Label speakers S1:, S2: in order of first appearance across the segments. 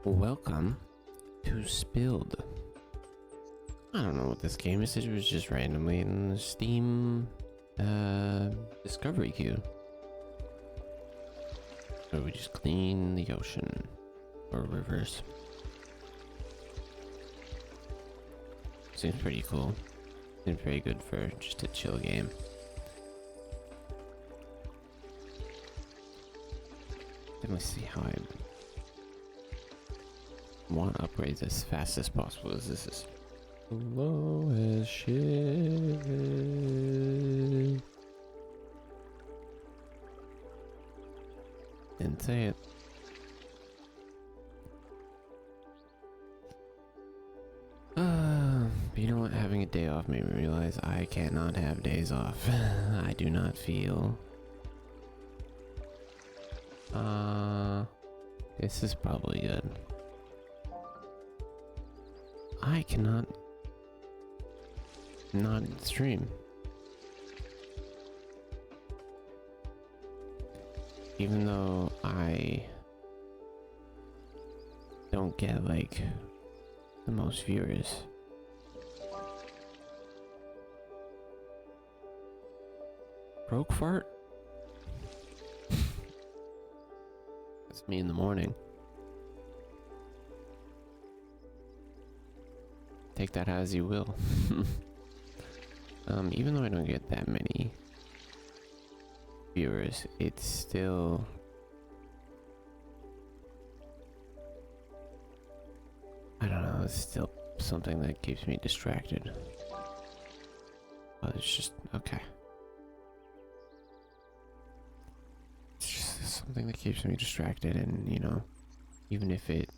S1: Welcome to Spilled. I don't know what this game is. It was just randomly in the Steam discovery queue. So we just clean the ocean or rivers. Seems pretty cool. Seems very good for just a chill game. Let me see how I want to upgrade as fast as possible, as this is slow as shit. Didn't say it. But you know what? Having a day off made me realize I cannot have days off. I do not feel. This is probably good. I cannot not stream. Even though I don't get like the most viewers. Broke fart? That's me in the morning. Take that as you will. Even though I don't get that many viewers, it's still I don't know, it's still something that keeps me distracted. But it's just okay. It's just something that keeps me distracted, and you know, even if it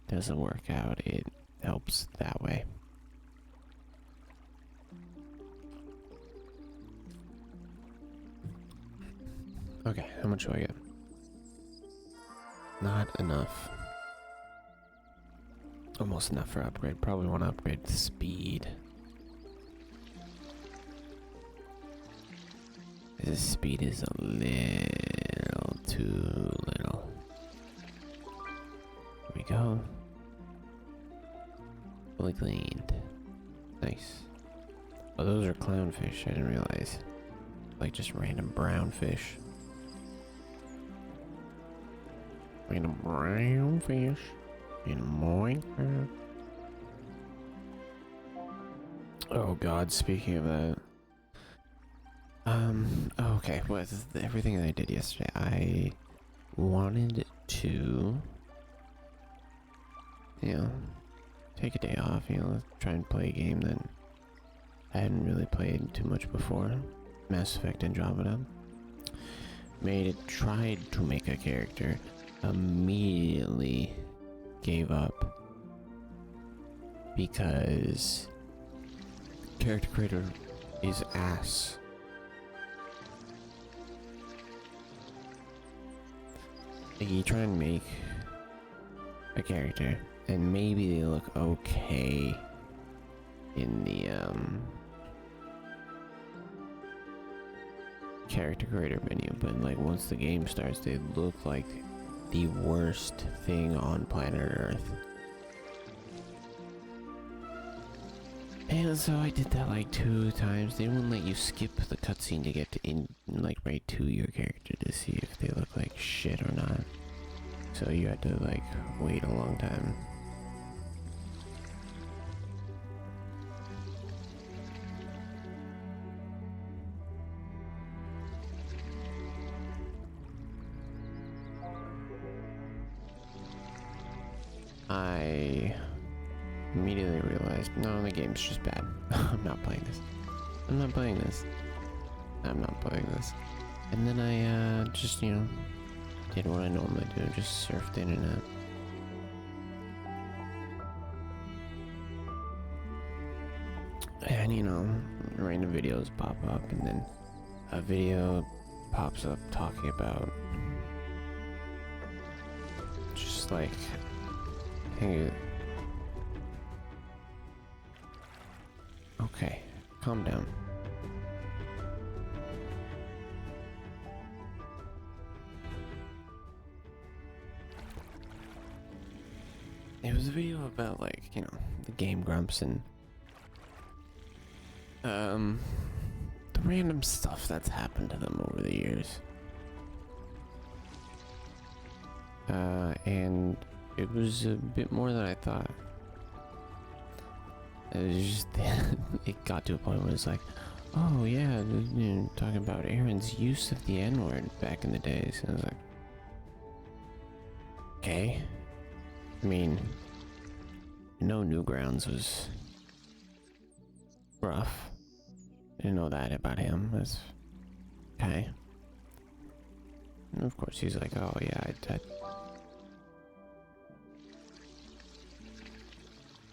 S1: doesn't work out, it helps that way. Okay, how much do I get? Not enough. Almost enough for upgrade. Probably want to upgrade the speed. This speed is a little too little. There we go. Fully cleaned. Nice. Oh, those are clownfish. I didn't realize. Like just random brown fish. Random brown fish in Minecraft. Oh god, speaking of that. Okay, well, everything that I did yesterday, I wanted to, you know, take a day off, you know, try and play a game that I hadn't really played too much before. Mass Effect Andromeda. Tried to make a character. Immediately gave up because character creator is ass. Like, you try and make a character and maybe they look okay in the character creator menu, but like once the game starts they look like the worst thing on planet Earth. And so I did that like 2 times. They wouldn't let you skip the cutscene to get to like right to your character to see if they look like shit or not. So you had to like wait a long time. I immediately realized, no, the game's just bad. I'm not playing this. I'm not playing this. I'm not playing this. And then I just, you know, did what I normally do, just surfed the internet. And, you know, random videos pop up, and then a video pops up talking about just like, okay, calm down. it was a video about like, you know, the Game Grumps and the random stuff that's happened to them over the years. And it was a bit more than I thought. It was just, it got to a point where it's like, oh yeah, you know, talking about Aaron's use of the N-word back in the days. And I was like, okay. I mean, Newgrounds was rough. I didn't know that about him. That's okay. And of course, he's like, oh yeah,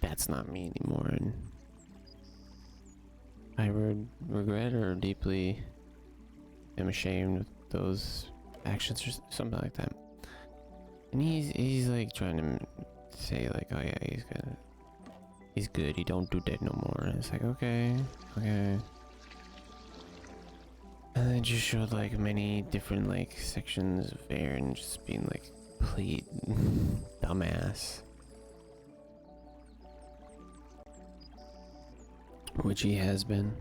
S1: that's not me anymore, and I regret or deeply am ashamed of those actions or something like that. And he's like trying to say like, oh yeah, he's good, he don't do that no more. And it's like, okay. And then just showed like many different like sections of Aaron just being like complete dumbass. Which he has been.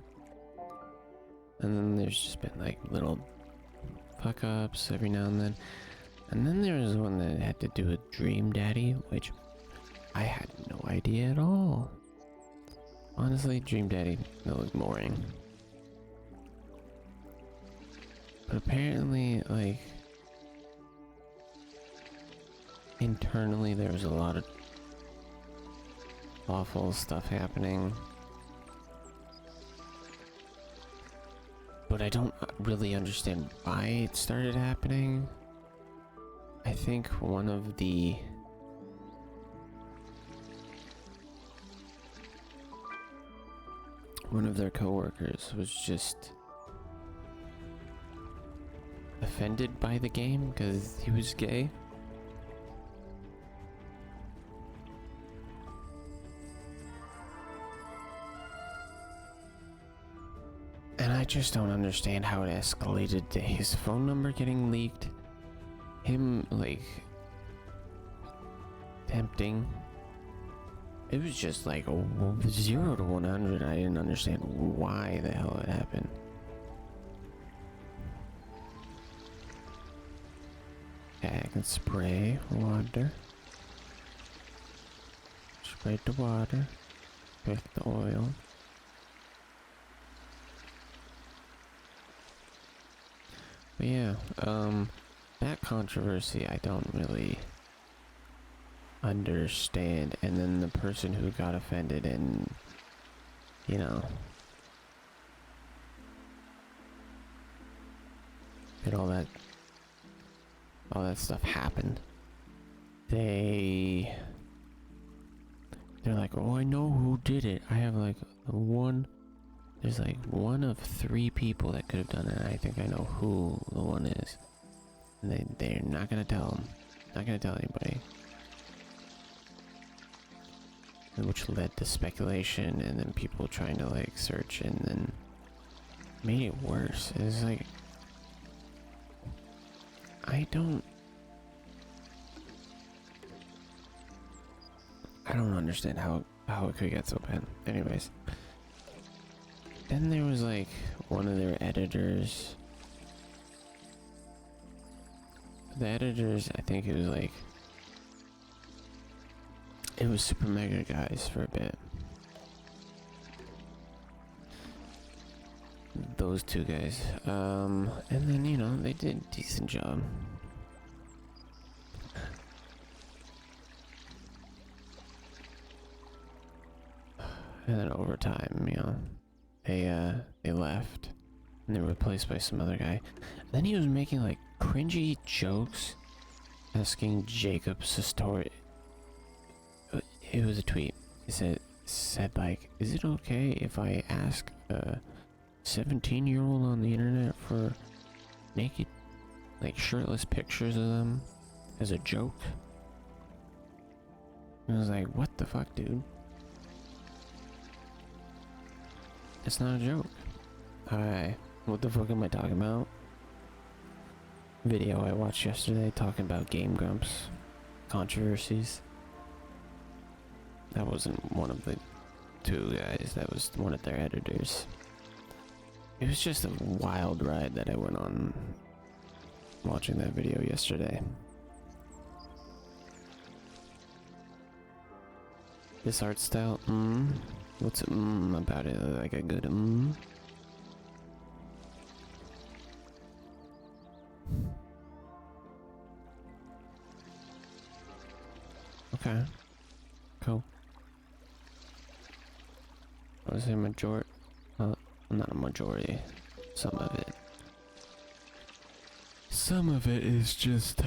S1: And then there's just been like little fuck ups every now and then. And then there was one that had to do with Dream Daddy, which I had no idea at all. Honestly, Dream Daddy, that was boring. But apparently, like, internally there was a lot of awful stuff happening. But I don't really understand why it started happening. I think one of their coworkers was just offended by the game because he was gay. And I just don't understand how it escalated to his phone number getting leaked. Him, like, tempting. It was just like 0 to 100. I didn't understand why the hell it happened. Okay, I can spray water. Spray the water with the oil. But yeah, that controversy I don't really understand. And then the person who got offended and, you know, did all that stuff happened. They're like, oh, I know who did it. I have like there's like one of 3 people that could have done it, and I think I know who the one is. And they're not gonna tell him. Not gonna tell anybody. Which led to speculation, and then people trying to like search, and then made it worse. It's like, I don't understand how it could get so bad. Anyways. Then there was like one of their editors. The editors, I think it was Super Mega Guys for a bit. Those 2 guys. And then, you know, they did a decent job. And then over time, you know, they left and they were replaced by some other guy. And then he was making like cringy jokes, asking Jacob Sistori. It was a tweet. It said like, is it okay if I ask a 17-year-old on the internet for naked, like shirtless pictures of them as a joke? And I was like, what the fuck, dude? It's not a joke. Hi, what the fuck am I talking about? Video I watched yesterday talking about Game Grumps controversies. That wasn't one of the two guys, that was one of their editors. It was just a wild ride that I went on watching that video yesterday. This art style, what's about it? Like a good Okay, cool. I was a majority, not a majority, some of it. Some of it is just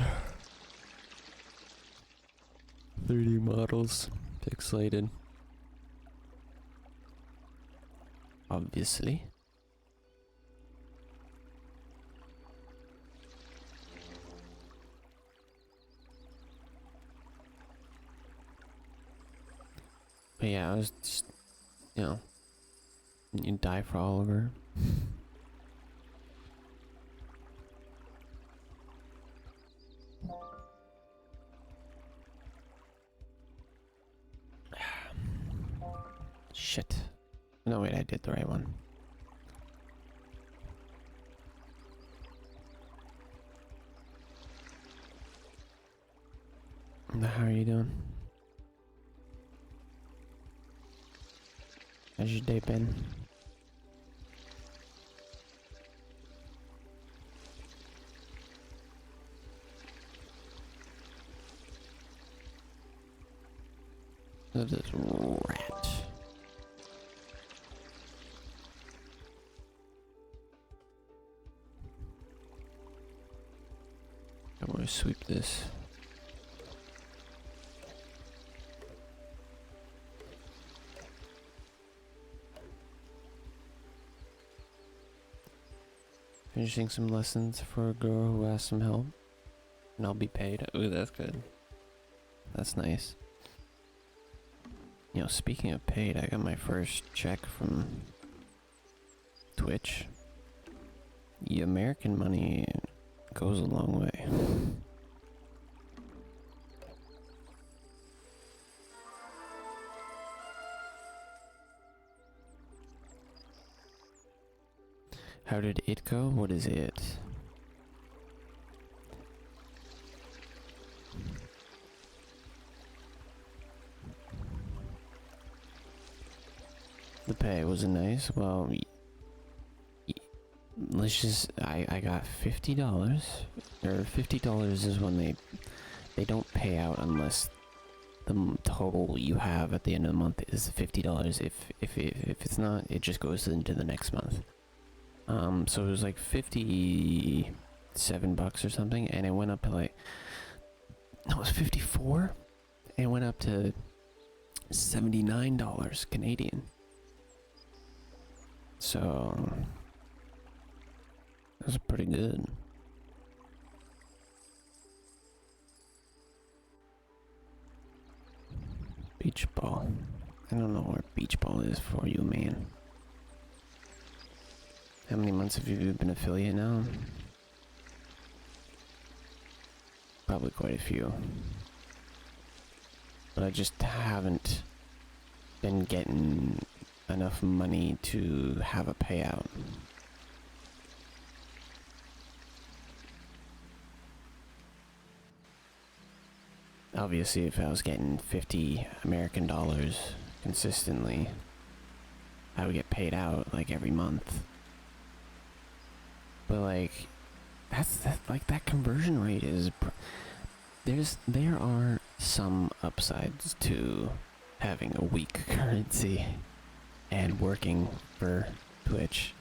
S1: 3D models, pixelated. Obviously. But yeah, I was just, you die for Oliver. Shit. No, wait, I did the right one. How are you doing? How's your day been? Look at this rat. I'm gonna sweep this. Finishing some lessons for a girl who asked some help, and I'll be paid. Ooh, that's good. That's nice. Speaking of paid, I got my first check from Twitch. The American money goes a long way. How did it go? What is it? The pay was nice. Well, let's just, I got $50, or $50 is when they don't pay out unless the total you have at the end of the month is $50. If it's not, it just goes into the next month. So it was like 57 bucks or something, and it went up to like, no, it was 54, and it went up to $79 Canadian. So that was pretty good. Beach ball. I don't know where beach ball is for you, man. How many months have you been affiliate now? Probably quite a few. But I just haven't been getting enough money to have a payout. Obviously, if I was getting 50 American dollars consistently, I would get paid out like every month. But like, that conversion rate is, there are some upsides to having a weak currency and working for Twitch.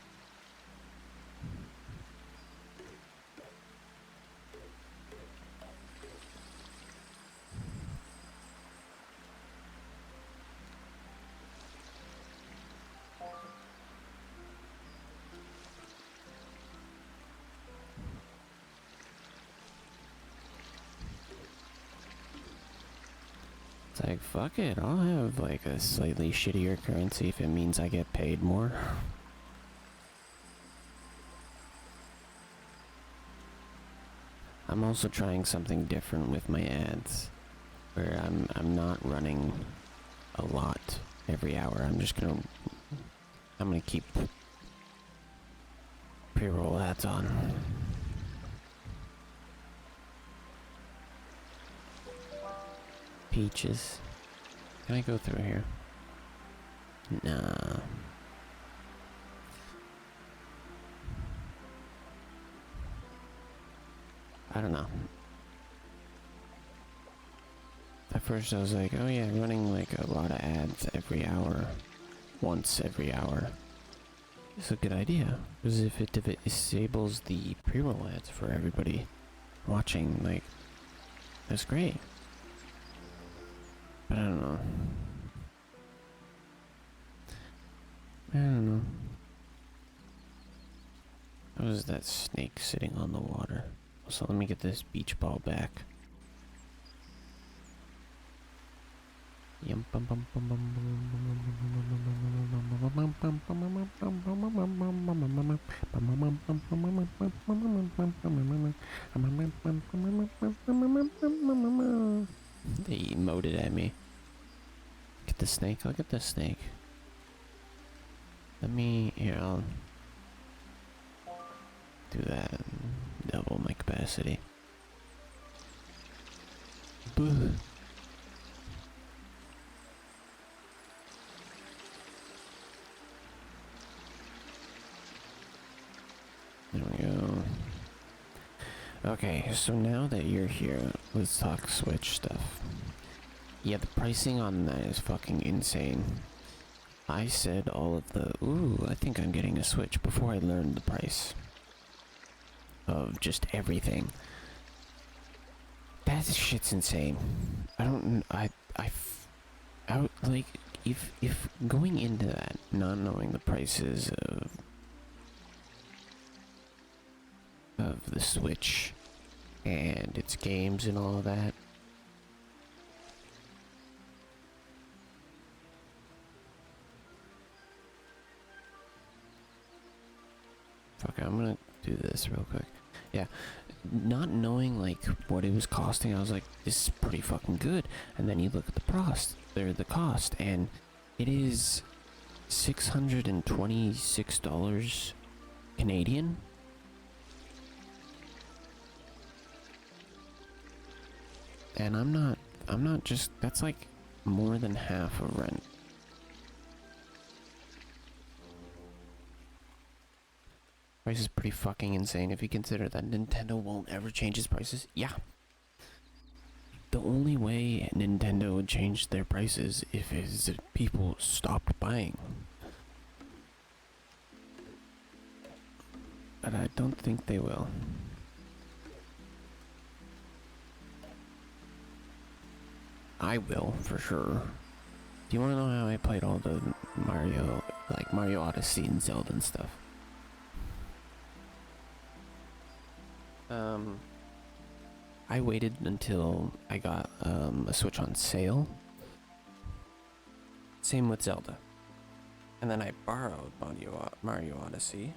S1: It's like, fuck it, I'll have like a slightly shittier currency if it means I get paid more. I'm also trying something different with my ads, where I'm not running a lot every hour. I'm gonna keep pre-roll ads on. Peaches. Can I go through here? Nah. I don't know. At first I was like, oh yeah, running like a lot of ads every hour. Once every hour. It's a good idea. Because if it disables the pre-roll ads for everybody watching, like, that's great. But I don't know. I don't know. How is that snake sitting on the water? So let me get this beach ball back. They emoted at me. Get the snake. I'll get the snake. Here, I'll do that and double my capacity. Boo. There we go. Okay, so now that you're here, let's talk Switch stuff. Yeah, the pricing on that is fucking insane. I said all of the, ooh, I think I'm getting a Switch before I learned the price of just everything. That shit's insane. Like, if going into that, not knowing the prices of the Switch and its games and all of that. Fuck, I'm gonna do this real quick. Yeah, not knowing like what it was costing, I was like, this is pretty fucking good. And then you look at the cost, and it is $626 Canadian. And I'm not just, that's like more than half of rent. Price is pretty fucking insane if you consider that Nintendo won't ever change its prices. Yeah. The only way Nintendo would change their prices if people stopped buying. But I don't think they will. I will, for sure. Do you want to know how I played all the Mario Odyssey and Zelda and stuff? I waited until I got a Switch on sale. Same with Zelda. And then I borrowed Mario Odyssey.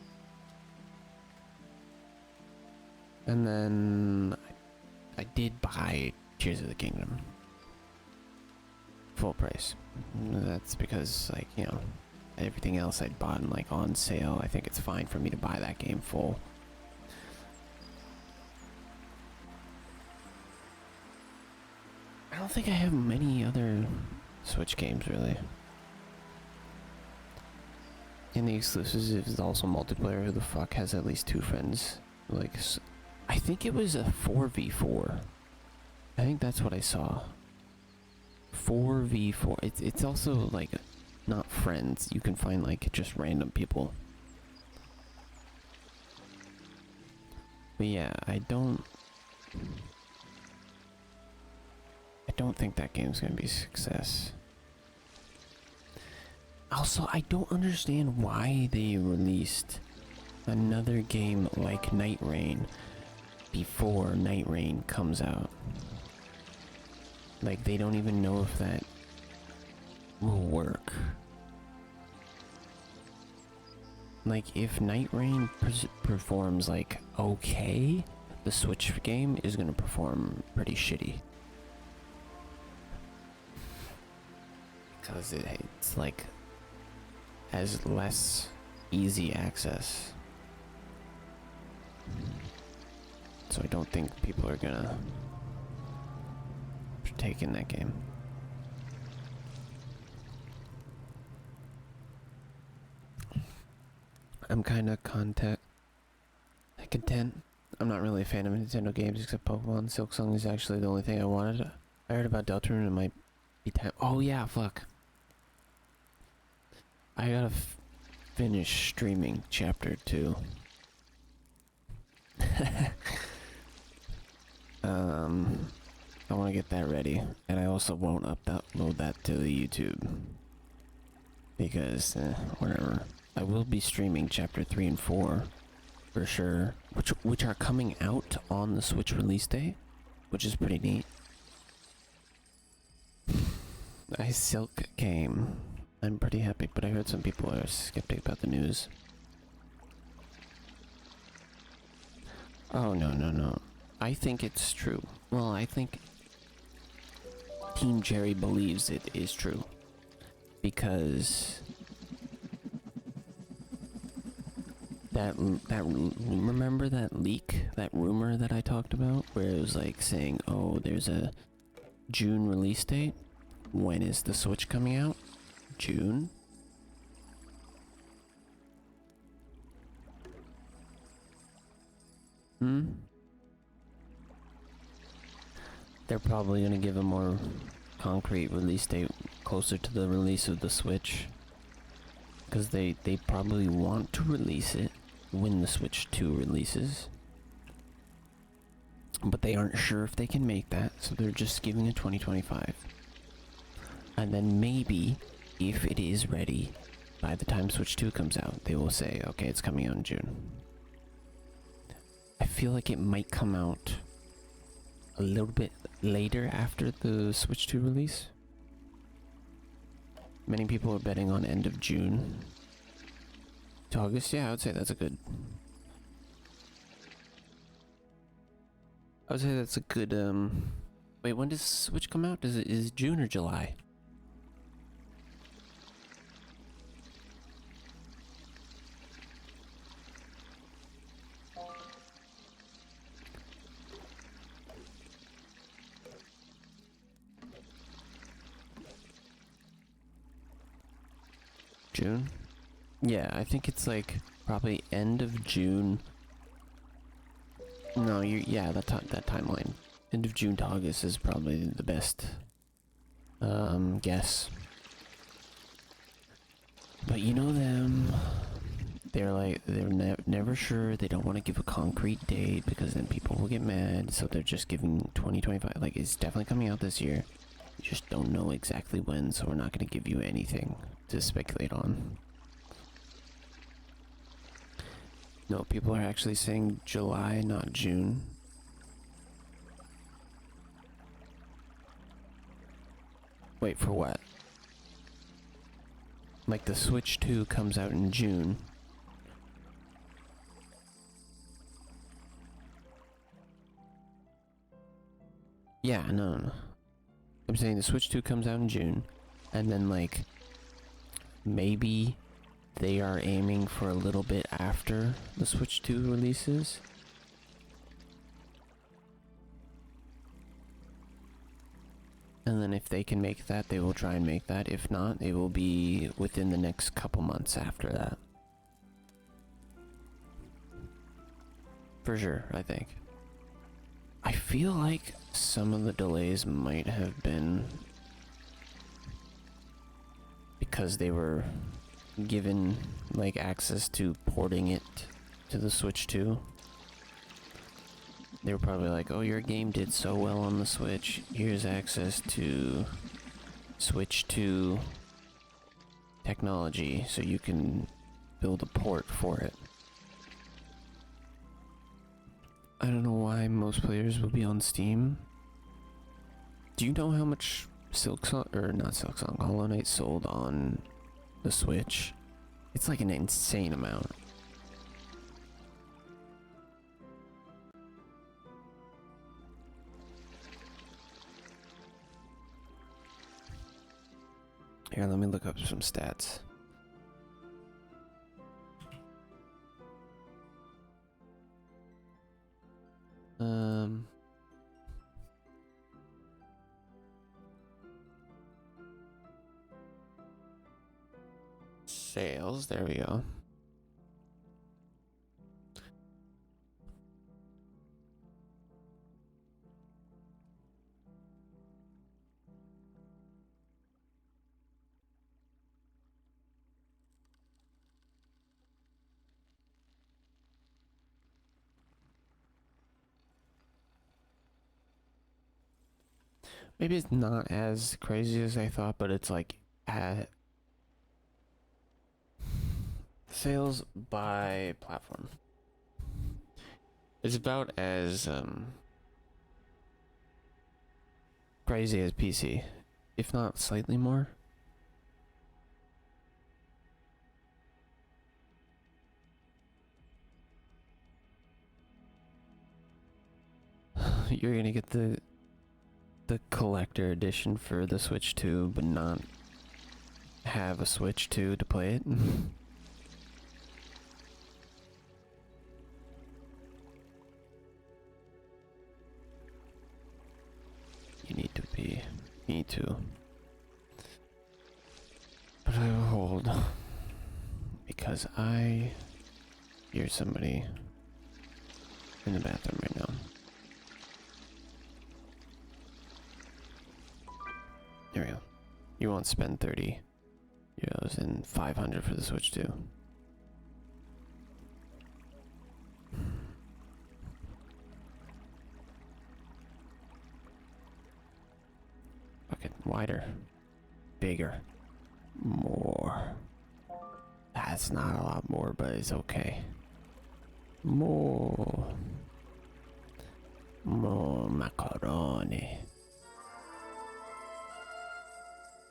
S1: And then I did buy Tears of the Kingdom. Full price. That's because, like, you know, everything else I'd bought like on sale, I think it's fine for me to buy that game full. I don't think I have many other Switch games, really. And the exclusives is also multiplayer. Who the fuck has at least 2 friends? Like, I think it was a 4v4. I think that's what I saw. 4v4. It's also like not friends. You can find like just random people. But yeah, I don't think that game's gonna be a success. Also, I don't understand why they released another game like Night Rain before Night Rain comes out. Like, they don't even know if that will work. Like, if Night Rain performs like okay, the Switch game is gonna perform pretty shitty. because it's like has less easy access. So I don't think people are gonna partake in that game. I'm kind of content I'm not really a fan of Nintendo games except Pokemon. Silksong is actually the only thing I wanted. I heard about Deltarune and it might be time. Oh yeah, fuck. I gotta finish streaming chapter 2. I want to get that ready, and I also won't upload that to the YouTube because whatever. I will be streaming chapter 3 and 4 for sure, which are coming out on the Switch release day, which is pretty neat. I Silk game. I'm pretty happy, but I heard some people are skeptic about the news. Oh no. I think it's true. Well, I think Team Jerry believes it is true because remember that leak, that rumor that I talked about where it was like saying, oh, there's a June release date. When is the Switch coming out? June? They're probably gonna give a more concrete release date closer to the release of the Switch. Because they probably want to release it when the Switch 2 releases. But they aren't sure if they can make that, so they're just giving it 2025. And then maybe, if it is ready, by the time Switch 2 comes out, they will say, okay, it's coming out in June. I feel like it might come out a little bit later after the Switch 2 release. Many people are betting on end of June to August. Yeah, I would say that's a good... Wait, when does Switch come out? Is it June or July? June? Yeah, I think it's like probably end of June. No, yeah, that timeline. End of June to August is probably the best guess. But you know them. They're never sure. They don't want to give a concrete date because then people will get mad. So they're just giving 2025. Like, it's definitely coming out this year. You just don't know exactly when, so we're not going to give you anything to speculate on. No, people are actually saying July, not June. Wait, for what? Like the Switch 2 comes out in June. Yeah, no. I'm saying the Switch 2 comes out in June, and then like maybe they are aiming for a little bit after the Switch 2 releases. And then if they can make that, they will try and make that. If not, it will be within the next couple months after that. For sure, I think. I feel like some of the delays might have been because they were given like access to porting it to the Switch 2. They were probably like, oh, your game did so well on the Switch, here's access to Switch 2 technology so you can build a port for it. I don't know why most players will be on Steam. Do you know how much Hollow Knight sold on the Switch? It's like an insane amount. Here, let me look up some stats. Sales, there we go. Maybe it's not as crazy as I thought, but it's like sales by platform. It's about as crazy as PC, if not slightly more. You're gonna get the collector edition for the Switch 2, but not have a Switch 2 to play it. You need to. But I will hold, because I hear somebody in the bathroom right now. There we go. You won't spend 30 euros and 500 for the Switch 2. Fuck it, wider, bigger, more. That's not a lot more, but it's okay. More macaroni.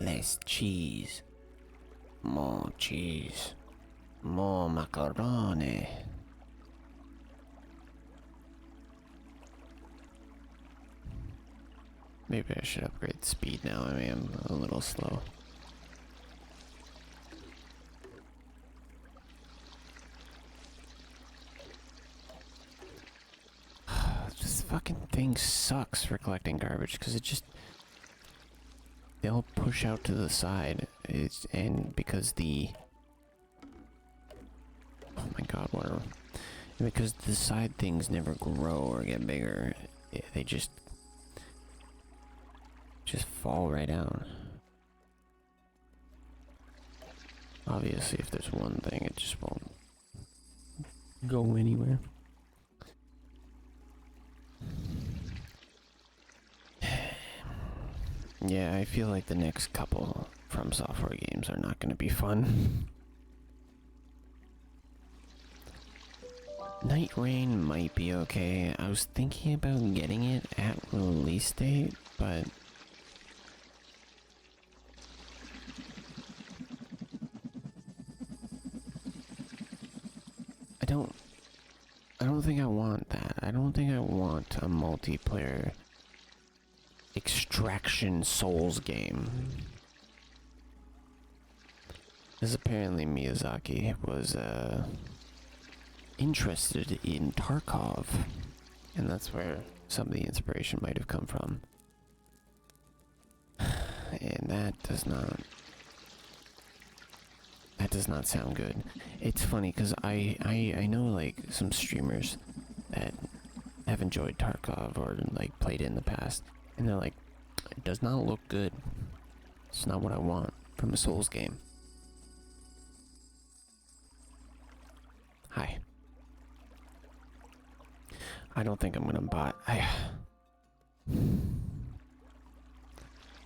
S1: Less cheese. More cheese. More macaroni. Maybe I should upgrade the speed now. I mean, I'm a little slow. This fucking thing sucks for collecting garbage because it just... they'll push out to the side. And because the... oh my god, whatever. Because the side things never grow or get bigger, they just fall right out. Obviously, if there's one thing, it just won't go anywhere. Yeah, I feel like the next couple From Software games are not going to be fun. Night Rain might be okay. I was thinking about getting it at release date, but I don't think I want that. I don't think I want a multiplayer extraction Souls game. Because apparently Miyazaki was interested in Tarkov, and that's where some of the inspiration might have come from. And that does not sound good. It's funny because I know like some streamers that have enjoyed Tarkov or like played it in the past, and they're like, it does not look good. It's not what I want from a Souls game. Hi. I don't think I'm gonna buy... I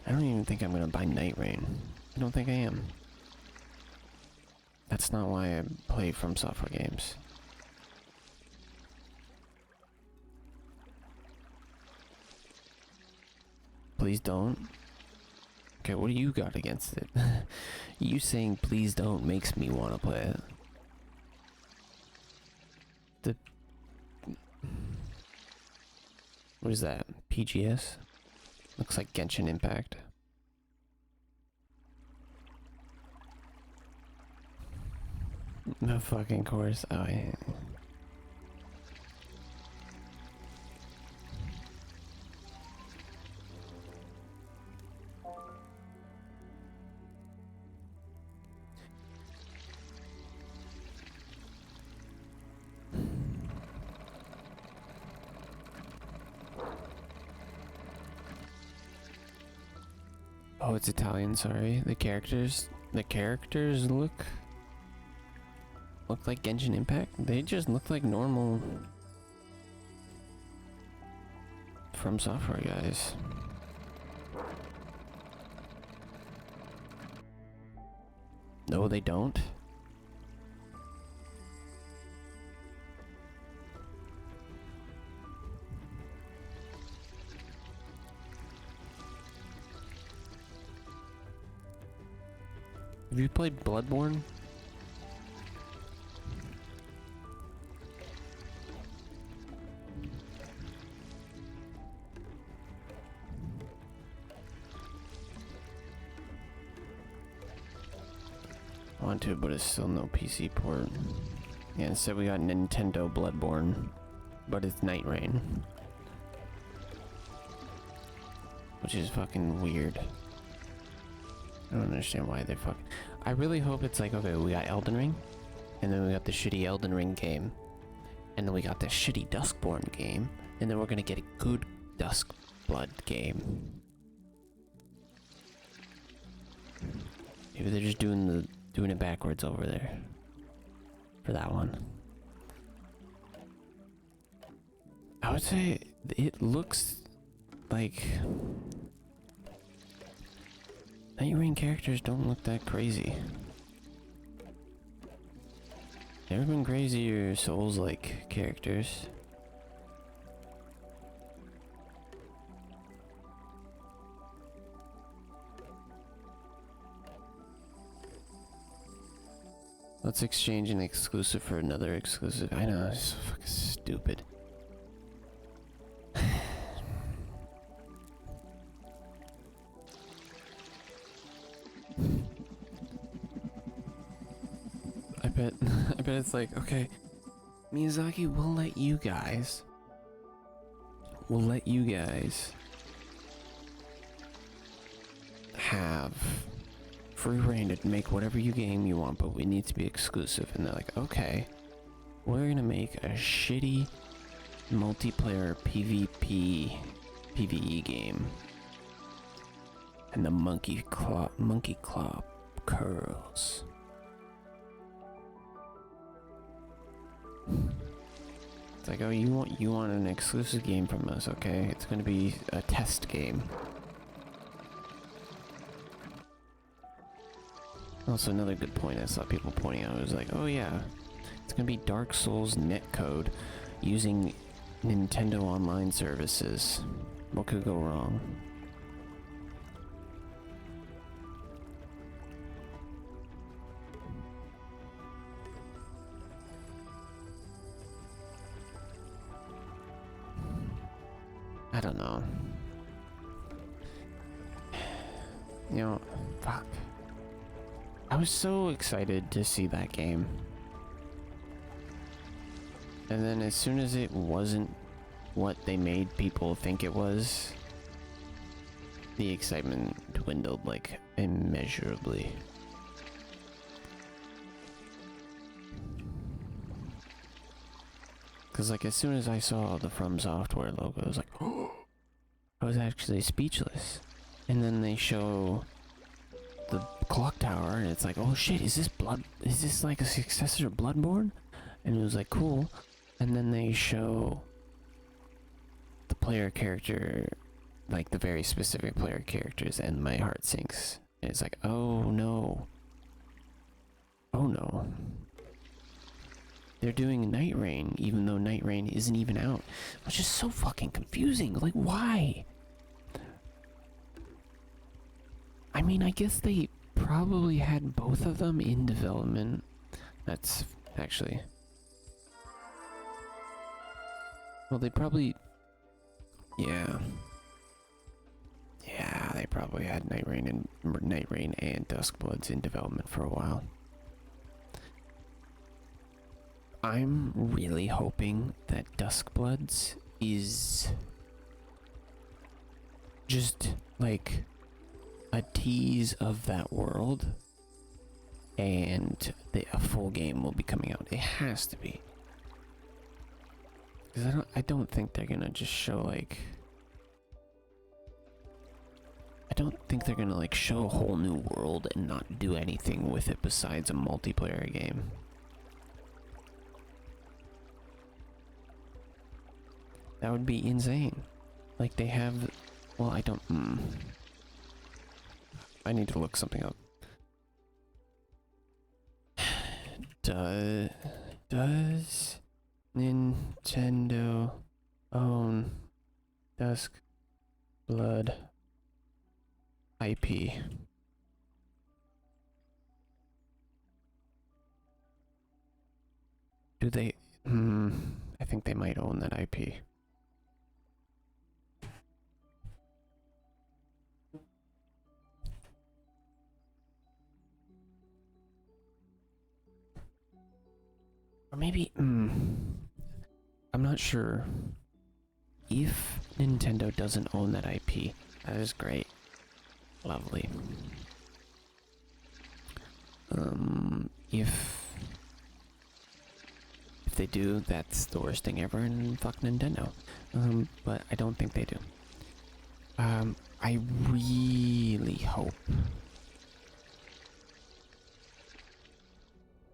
S1: don't even think I'm gonna buy Night Rain. I don't think I am. That's not why I play From Software games. Please don't. Okay, what do you got against it? You saying please don't makes me want to play it. What is that? PGS? Looks like Genshin Impact. The fucking course. Oh, yeah. Oh, it's Italian, sorry. The characters look like Genshin Impact. They just look like normal From Software guys. No, they don't. Have you played Bloodborne? I want to, but it's still no PC port. Yeah, instead we got Nintendo Bloodborne, but it's Night Rain. Which is fucking weird. I don't understand why they fuck. I really hope it's like, okay, we got Elden Ring, and then we got the shitty Elden Ring game, and then we got the shitty Duskborn game, and then we're gonna get a good Duskblood game. Maybe they're just doing it backwards over there for that one. I would say it looks like Night Rain characters don't look that crazy. Never been crazier Souls-like characters. Let's exchange an exclusive for another exclusive. I know, it's so fucking stupid. I bet it's like, okay, Miyazaki will let you guys have free reign to make whatever game you want, but we need to be exclusive. And they're like, okay, we're gonna make a shitty multiplayer PvP PvE game. And the monkey claw curls. It's like, oh, you want an exclusive game from us, okay? It's gonna be a test game. Also, another good point I saw people pointing out was like, oh yeah, it's gonna be Dark Souls netcode using Nintendo Online services. What could go wrong? I don't know. You know, fuck. I was so excited to see that game. And then as soon as it wasn't what they made people think it was, the excitement dwindled like immeasurably. Cause like as soon as I saw the From Software logo, I was like, oh, I was actually speechless. And then they show the clock tower and it's like, oh shit, is this like a successor to Bloodborne? And it was like, cool. And then they show the player character, like the very specific player characters, and my heart sinks. And it's like, oh no. Oh no. They're doing Night Rain, even though Night Rain isn't even out. Which is so fucking confusing. Like, why? I mean, I guess they probably had both of them in development. That's actually... Well, they probably... Yeah. Yeah, they probably had Night Rain and Duskbloods in development for a while. I'm really hoping that Duskbloods is just like a tease of that world, and a full game will be coming out. It has to be, because I don't think they're gonna just show like. I don't think they're gonna like show a whole new world and not do anything with it besides a multiplayer game. That would be insane. Like they have, well, I don't, I need to look something up. Does Nintendo own Dusk Blood IP? Do they? I think they might own that IP. Or maybe, I'm not sure. If Nintendo doesn't own that IP, that is great. Lovely. If they do, that's the worst thing ever, and fuck Nintendo. But I don't think they do. I really hope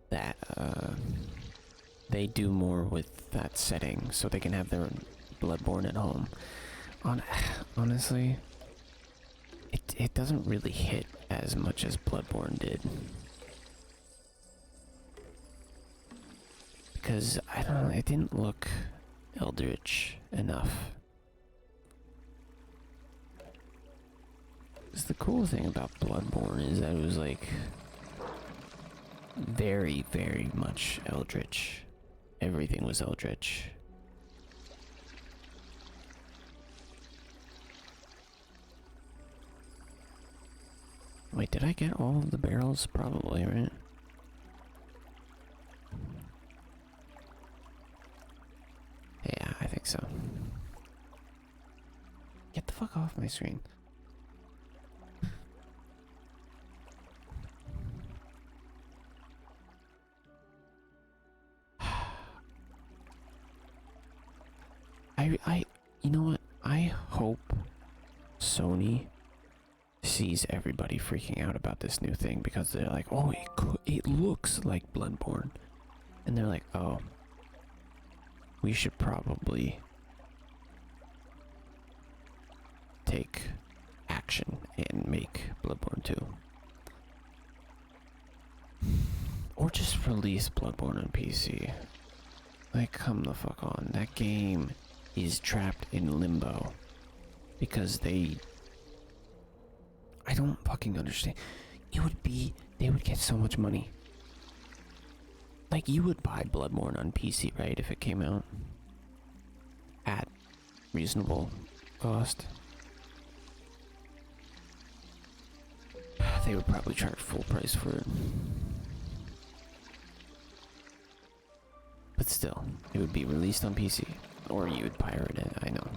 S1: that they do more with that setting so they can have their Bloodborne at home. Honestly, it doesn't really hit as much as Bloodborne did. Because, I don't know, it didn't look eldritch enough. Because the cool thing about Bloodborne is that it was like very, very much eldritch. Everything was eldritch. Wait, did I get all of the barrels? Probably, right? Yeah, I think so. Get the fuck off my screen. You know what? I hope Sony sees everybody freaking out about this new thing, because they're like, oh, it looks like Bloodborne. And they're like, oh, we should probably take action and make Bloodborne 2. Or just release Bloodborne on PC. Like, come the fuck on. That game is trapped in limbo because I don't fucking understand. They would get so much money. Like, you would buy Bloodborne on PC, right, if it came out at reasonable cost. They would probably charge full price for it. But still, it would be released on PC. Or you would pirate it, I know.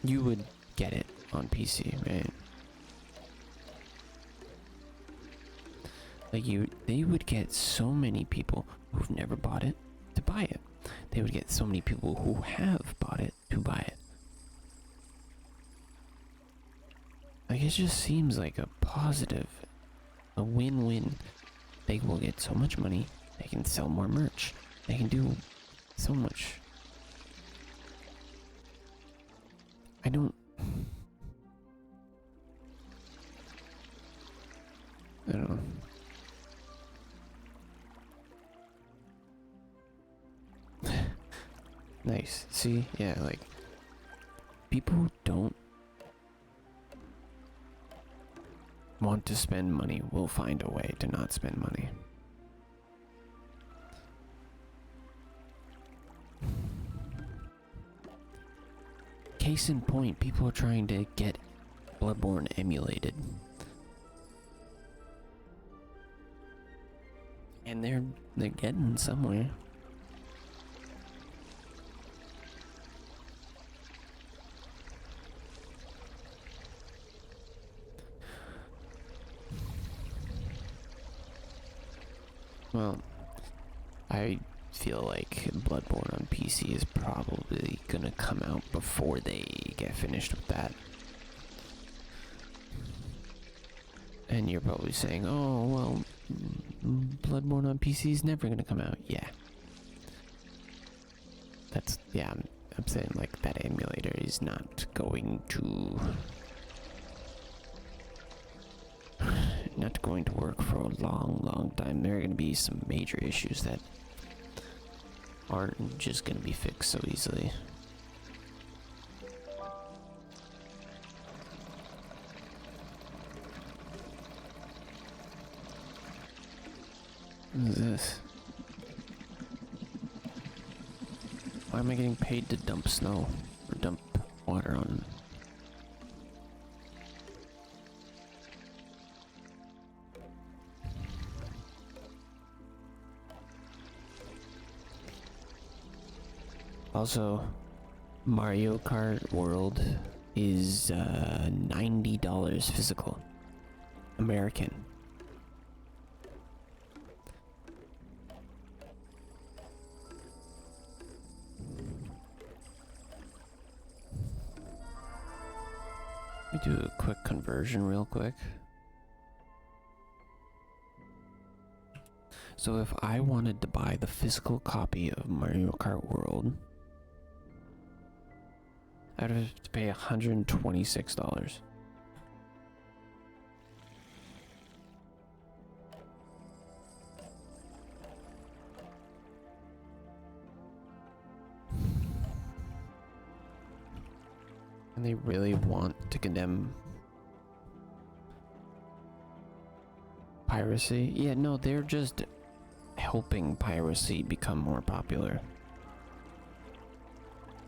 S1: You would get it on PC, right? Like they would get so many people who've never bought it to buy it. They would get so many people who have bought it to buy it. Like, it just seems like a positive, a win-win. They will get so much money, they can sell more merch, they can do so much. I don't know. Nice. See? Yeah, like, people don't want to spend money, will find a way to not spend money. Case in point, people are trying to get Bloodborne emulated. And they're getting somewhere. Well, I feel like Bloodborne on PC is probably gonna come out before they get finished with that. And you're probably saying, oh, well, Bloodborne on PC is never gonna come out. Yeah. Yeah, I'm saying, like, that emulator is not going to... not going to work for a long, long time. There are going to be some major issues that aren't just going to be fixed so easily. What is this? Why am I getting paid to dump snow? Or dump water on... Also, Mario Kart World is $90 physical. American. Let me do a quick conversion real quick. So if I wanted to buy the physical copy of Mario Kart World, I'd have to pay $126. And they really want to condemn piracy? Yeah, no, they're just helping piracy become more popular.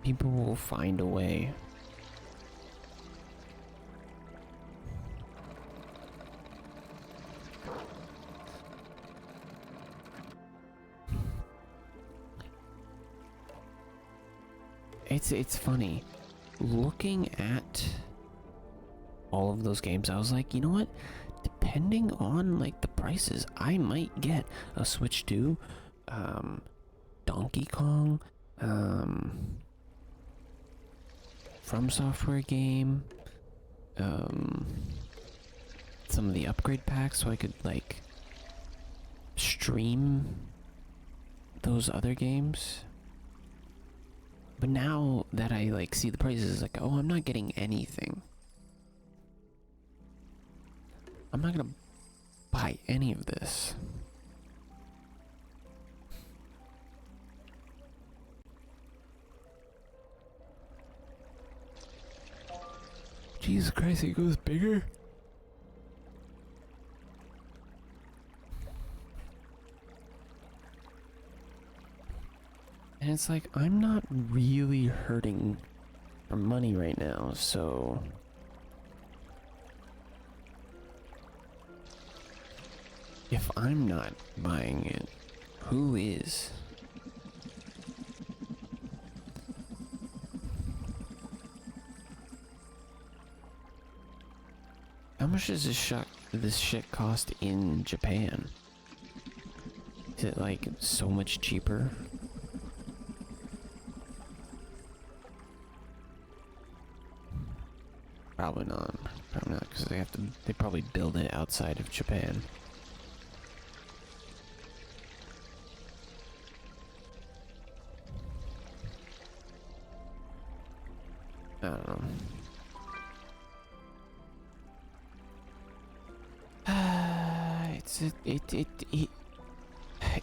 S1: People will find a way. It's funny. Looking at all of those games, I was like, you know what? Depending on like the prices, I might get a Switch 2, Donkey Kong, From Software game, some of the upgrade packs so I could like stream those other games. But now that I like see the prices, it's like, oh, I'm not getting anything. I'm not gonna buy any of this. Jesus Christ, it goes bigger? And it's like, I'm not really hurting for money right now, so... if I'm not buying it, who is? How much does this shit cost in Japan? Is it like so much cheaper? Probably not. Probably not, because they probably build it outside of Japan. I don't know.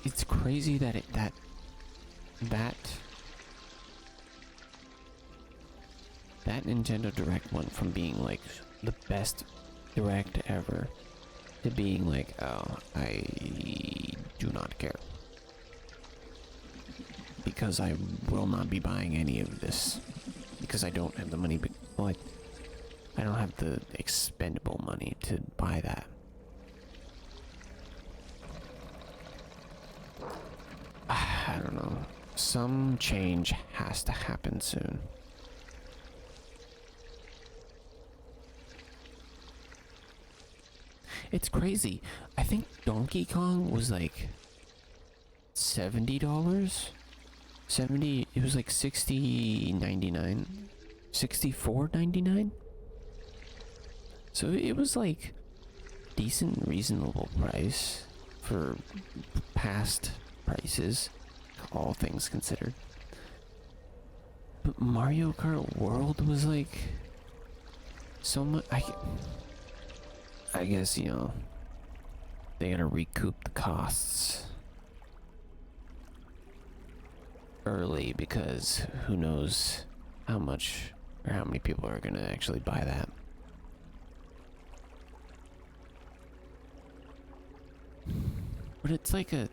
S1: It's crazy that that Nintendo Direct went from being like the best Direct ever to being like, oh, I do not care, because I will not be buying any of this because I don't have the money. But like, I don't have the expendable money to buy that. some change has to happen soon. It's crazy. I think Donkey Kong was like $70. 70, it was like 60.99. 64.99. So it was like decent, reasonable price for past prices, all things considered. But Mario Kart World was like so much. I guess, you know, they gotta recoup the costs early, because who knows how much or how many people are gonna actually buy that. But it's like a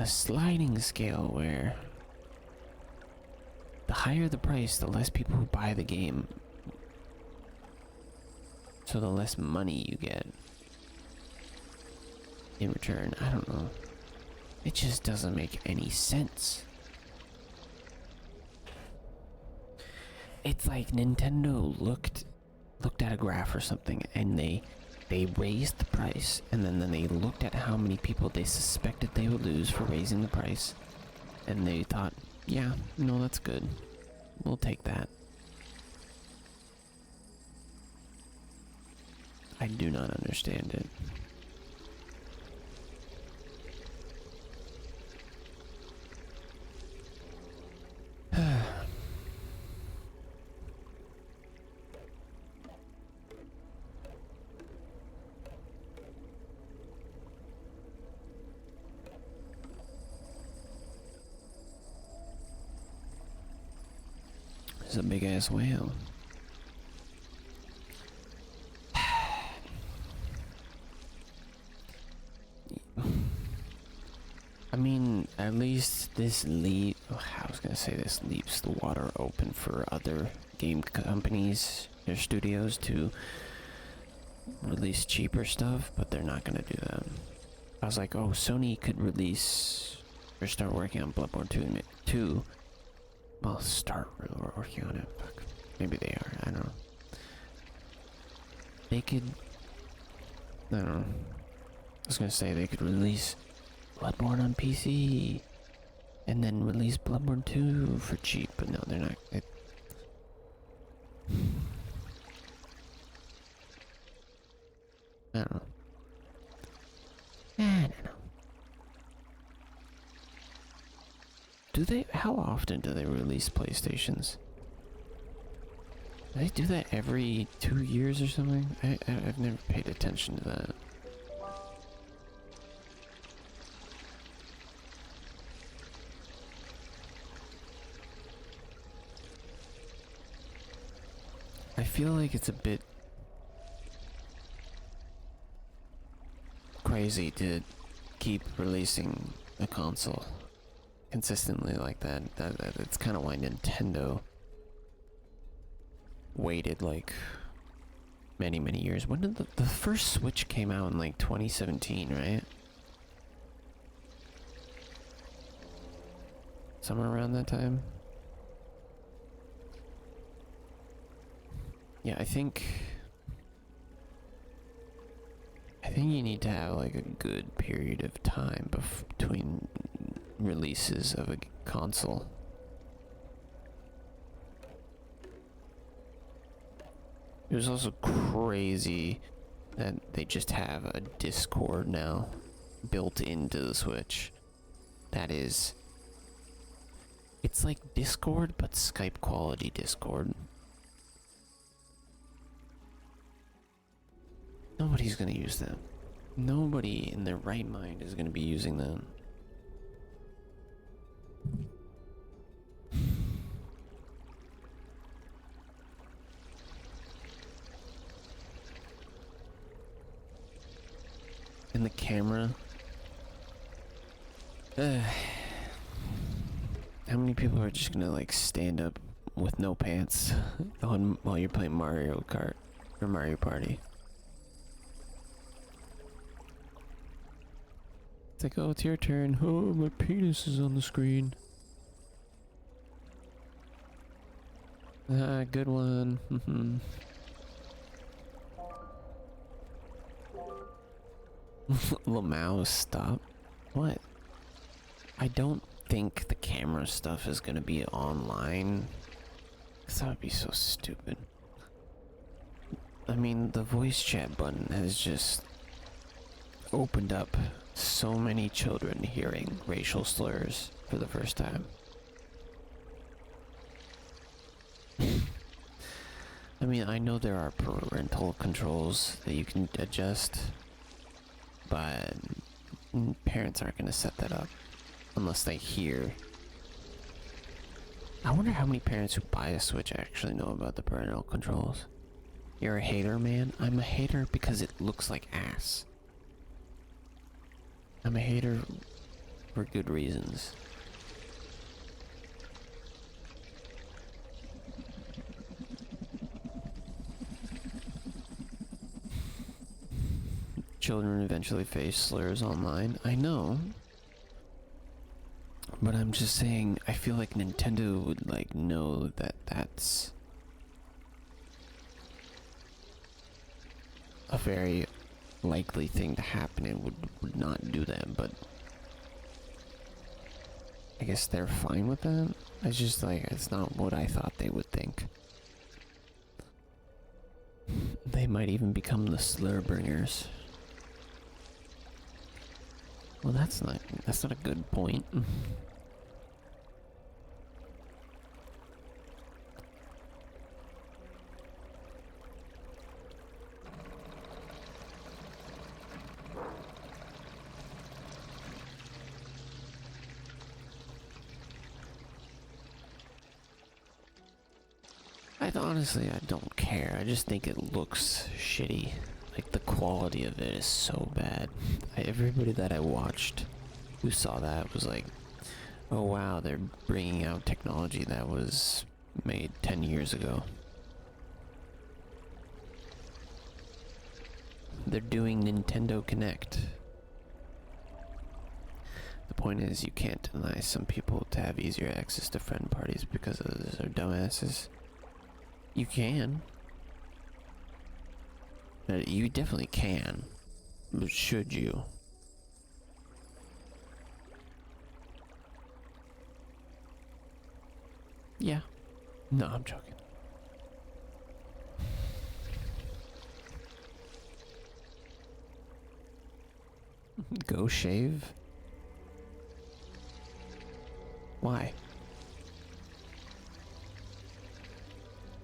S1: sliding scale where the higher the price, the less people who buy the game. So the less money you get in return. I don't know. It just doesn't make any sense. It's like Nintendo looked at a graph or something, and they raised the price, and then they looked at how many people they suspected they would lose for raising the price, and they thought, yeah, no, that's good. We'll take that. I do not understand it. There's a big ass whale. I mean, at least this I was gonna say this leaves the water open for other game companies or studios to release cheaper stuff, but they're not gonna do that. I was like, oh, Sony could release or start working on Bloodborne 2. Well, start working on it. Fuck. Maybe they are. I don't know. They could. I don't know. I was gonna say they could release Bloodborne on PC and then release Bloodborne 2 for cheap, but no, they're not. I don't know. I don't know. How often do they release PlayStations? Do they do that every 2 years or something? I've never paid attention to that. I feel like it's a bit crazy to keep releasing a console consistently like that. That's kind of why Nintendo waited like many years. When did the first Switch came out? In like 2017, right? Somewhere around that time. Yeah, I think you need to have like a good period of time between releases of a console. It was also crazy that they just have a Discord now built into the Switch. It's like Discord, but Skype quality Discord. Nobody's gonna use that. Nobody in their right mind is gonna be using that. And the camera. How many people are just gonna like stand up with no pants while you're playing Mario Kart or Mario Party? It's like, oh, it's your turn. Oh, my penis is on the screen. Good one. Lamau, stop. What? I don't think the camera stuff is gonna be online. 'Cause that would be so stupid. I mean, the voice chat button has just opened up so many children hearing racial slurs for the first time. I mean, I know there are parental controls that you can adjust, but parents aren't going to set that up unless they hear. I wonder how many parents who buy a Switch actually know about the parental controls. You're a hater, man? I'm a hater because it looks like ass. I'm a hater for good reasons. Children eventually face slurs online. I know. But I'm just saying, I feel like Nintendo would, like, know that that's a very likely thing to happen and would not do that, but I guess they're fine with that. It's just like, it's not what I thought they would think. They might even become the slur bringers. Well, that's not a good point. Honestly, I don't care. I just think it looks shitty. Like, the quality of it is so bad. Everybody that I watched who saw that was like, oh wow, they're bringing out technology that was made 10 years ago. They're doing Nintendo Connect. The point is, you can't deny some people to have easier access to friend parties because they're dumbasses. You can. You definitely can. But should you? Yeah. No, I'm joking. Go shave? Why?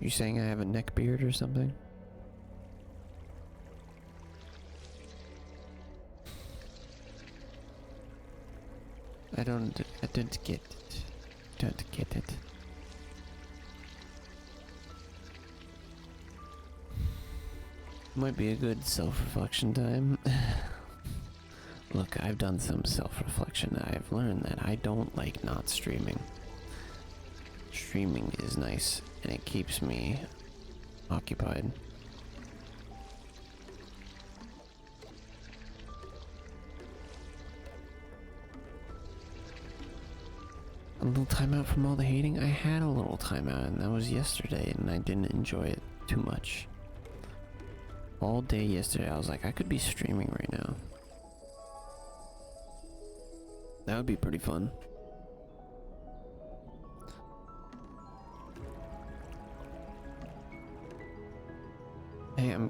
S1: You saying I have a neck beard or something? I don't get it. Don't get it. Might be a good self-reflection time. Look, I've done some self-reflection. I've learned that I don't like not streaming. Streaming is nice, and it keeps me occupied. A little timeout from all the hating? I had a little timeout, and that was yesterday, and I didn't enjoy it too much. All day yesterday, I was like, I could be streaming right now. That would be pretty fun. Hey, I'm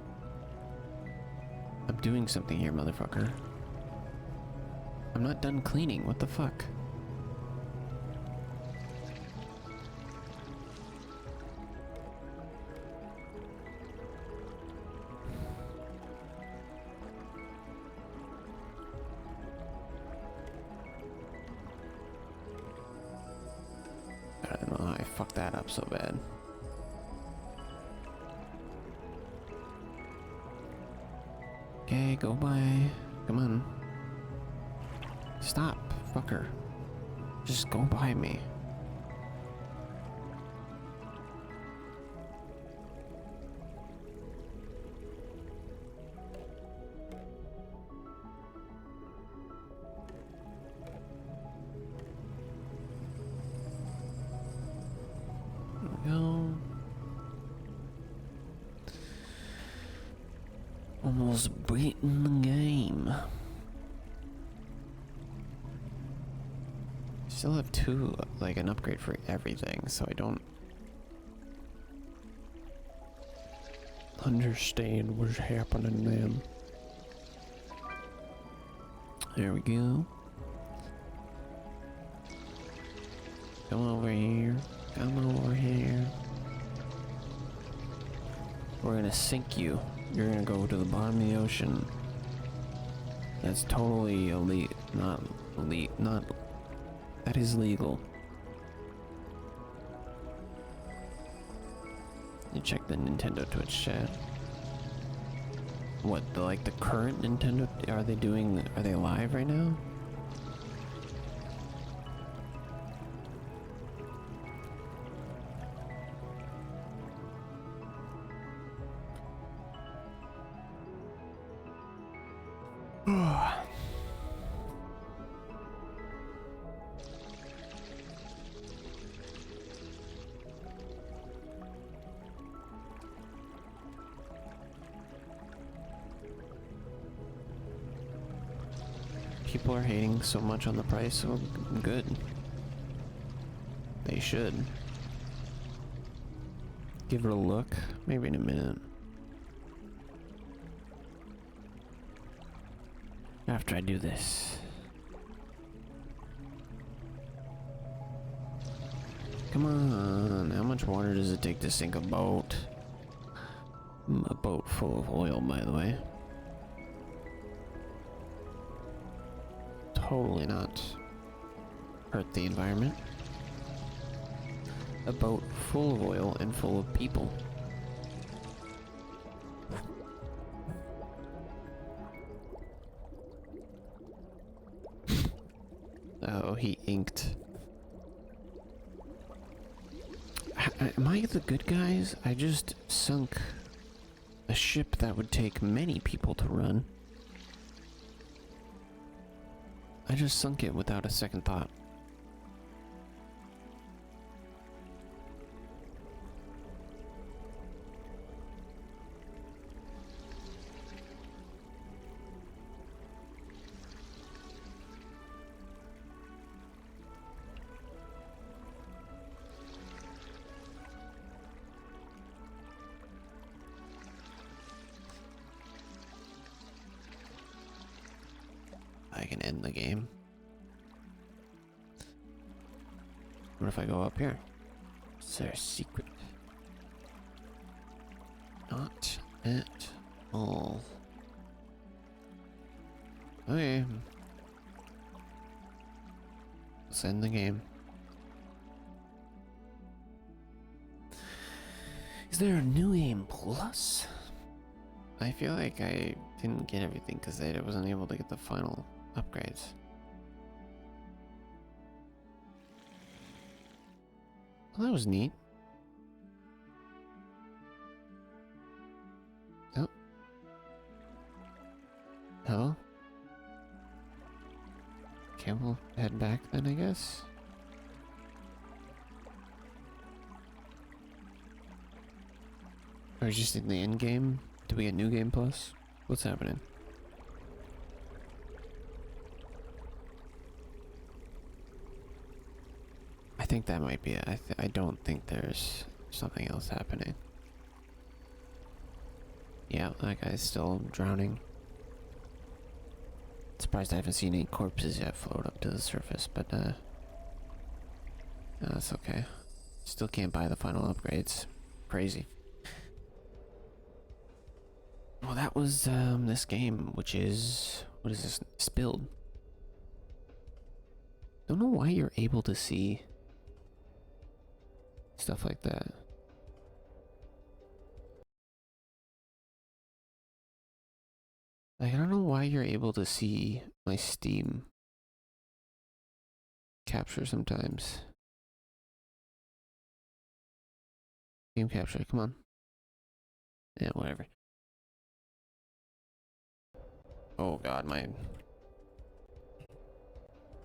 S1: doing something here, motherfucker. I'm not done cleaning, what the fuck? I don't know how I fucked that up so bad. Okay, go by. Come on. Stop, fucker. Just go by me. There we go. Almost beating the game. Still have two, like an upgrade for everything, so I don't understand what's happening then. There we go. Come over here. Come over here. We're gonna sink you. You're gonna go to the bottom of the ocean. That's totally elite. Not elite. Not. That is legal. You check the Nintendo Twitch chat. What, like the current Nintendo? Are they live right now? People are hating so much on the price, so good. They should. Give it a look, maybe in a minute. After I do this. Come on, how much water does it take to sink a boat? A boat full of oil, by the way. Totally not hurt the environment. A boat full of oil and full of people. Oh, he inked. Am I the good guys? I just sunk a ship that would take many people to run. I just sunk it without a second thought. I can end the game. What if I go up here? Is there a secret? Not at all. Okay. Let's end the game. Is there a new game plus? I feel like I didn't get everything because I wasn't able to get the final upgrades. Well, that was neat. Oh. Hello? Okay, we'll head back then, I guess. Or just in the end game? Do we get New Game Plus? What's happening? I think that might be it. I don't think there's something else happening. Yeah, that guy's still drowning. Surprised I haven't seen any corpses yet float up to the surface, but no, that's okay. Still can't buy the final upgrades. Crazy. Well, that was this game, which is, what is this? Spilled. Don't know why you're able to see stuff like that. Like, I don't know why you're able to see my Steam capture sometimes. Game capture, come on. Yeah, whatever. Oh god, my